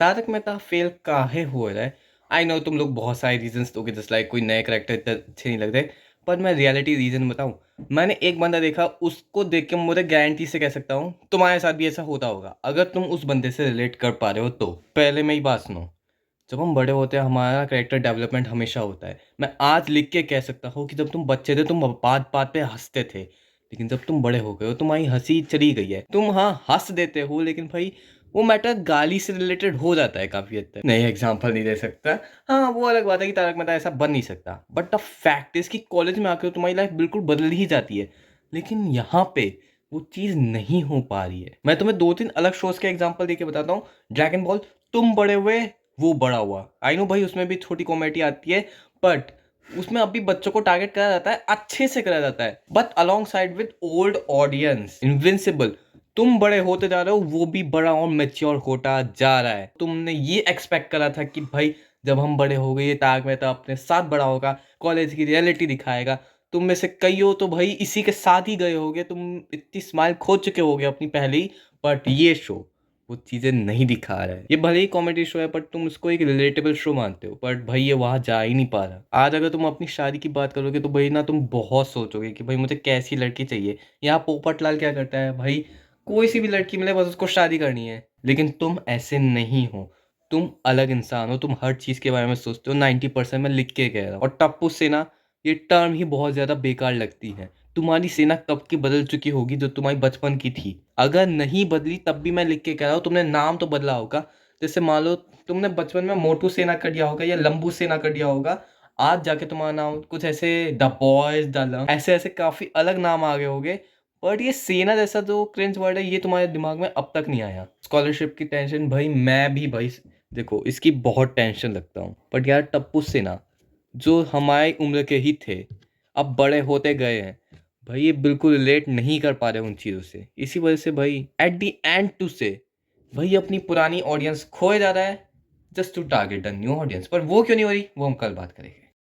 Tarak Mehta fail काहे हो रहा है? आई नो तुम लोग बहुत सारे रीजंस दोगे, जस्ट लाइक कोई नए करेक्टर इतने अच्छे नहीं लग रहे। पर मैं रियलिटी रीजन बताऊं। मैंने एक बंदा देखा, उसको देख के मुझे गारंटी से कह सकता हूँ तुम्हारे साथ भी ऐसा होता होगा, अगर तुम उस बंदे से रिलेट कर पा रहे हो तो। पहले मेरी बात सुनो। जब हम बड़े होते हैं हमारा कैरेक्टर डेवलपमेंट हमेशा होता है। मैं आज लिख के कह सकता हूँ कि जब तुम बच्चे थे तुम बात बात पे हंसते थे, लेकिन जब तुम बड़े हो गए हो तुम्हारी हंसी चली गई है। तुम हाँ हंस देते हो, लेकिन भाई वो मैटर गाली से रिलेटेड हो जाता है काफी हद तक। नहीं, एग्जाम्पल नहीं दे सकता। हाँ वो अलग बात है कि तारक मेहता ऐसा बन नहीं सकता, बट द फैक्ट इज कि कॉलेज में आकर तुम्हारी लाइफ बिल्कुल बदल ही जाती है। लेकिन यहाँ पे वो चीज नहीं हो पा रही है। मैं तुम्हें दो तीन अलग शोज के एग्जाम्पल देके बताता हूँ। ड्रैगन बॉल, तुम बड़े हुए वो बड़ा हुआ। आई नो भाई उसमें भी छोटी कॉमेडी आती है, बट उसमें अभी बच्चों को टारगेट करा जाता है, अच्छे से करा जाता है, but along side with old audience. Invincible, तुम बड़े होते जा रहे हो, वो भी बड़ा और मेच्योर होता जा रहा है। तुमने ये एक्सपेक्ट करा था कि भाई जब हम बड़े हो गए तारक मेहता अपने साथ बड़ा होगा, कॉलेज की रियलिटी दिखाएगा। तुम में से कई हो तो भाई इसी के साथ ही गए होगे, तुम इतनी स्माइल खो चुके होगे अपनी पहले ही। बट ये शो वो चीजें नहीं दिखा रहा है। ये भले ही कॉमेडी शो है बट तुम उसको एक रिलेटेबल शो मानते हो, बट भाई ये वहां जा ही नहीं पा रहा। आज अगर तुम अपनी शादी की बात करोगे तो भाई ना तुम बहुत सोचोगे कि भाई मुझे कैसी लड़की चाहिए। यहाँ पोपटलाल क्या करता है भाई, कोई सी भी लड़की मिले बस उसको शादी करनी है। लेकिन तुम ऐसे नहीं हो, तुम अलग इंसान हो, तुम हर चीज के बारे में सोचते हो। 90% मैं लिख के कह रहा हूँ। और टप्पू सेना, ये टर्म ही बहुत ज्यादा बेकार लगती है। तुम्हारी सेना कब की बदल चुकी होगी जो तुम्हारी बचपन की थी? अगर नहीं बदली तब भी मैं लिख के कह रहा हूँ, तुमने नाम तो बदला होगा। जैसे मान लो तुमने बचपन में मोटू सेना कर दिया होगा या लंबू सेना कर दिया होगा, आज जाके तुम्हारा नाम कुछ ऐसे द बॉयज द लंग ऐसे ऐसे काफी अलग नाम आ गए होंगे। बट ये सेना जैसा जो क्रिंज वर्ड है ये तुम्हारे दिमाग में अब तक नहीं आया। स्कॉलरशिप की टेंशन, भाई मैं भी भाई देखो इसकी बहुत टेंशन लगता हूँ। बट यार टप्पू सेना जो हमारी उम्र के ही थे, अब बड़े होते गए हैं, भाई ये बिल्कुल रिलेट नहीं कर पा रहे उन चीज़ों से। इसी वजह से भाई एट द एंड टू से भाई अपनी पुरानी ऑडियंस खोए जा रहा है, just to target the new audience. पर वो क्यों नहीं हो रही वो हम कल बात करेंगे।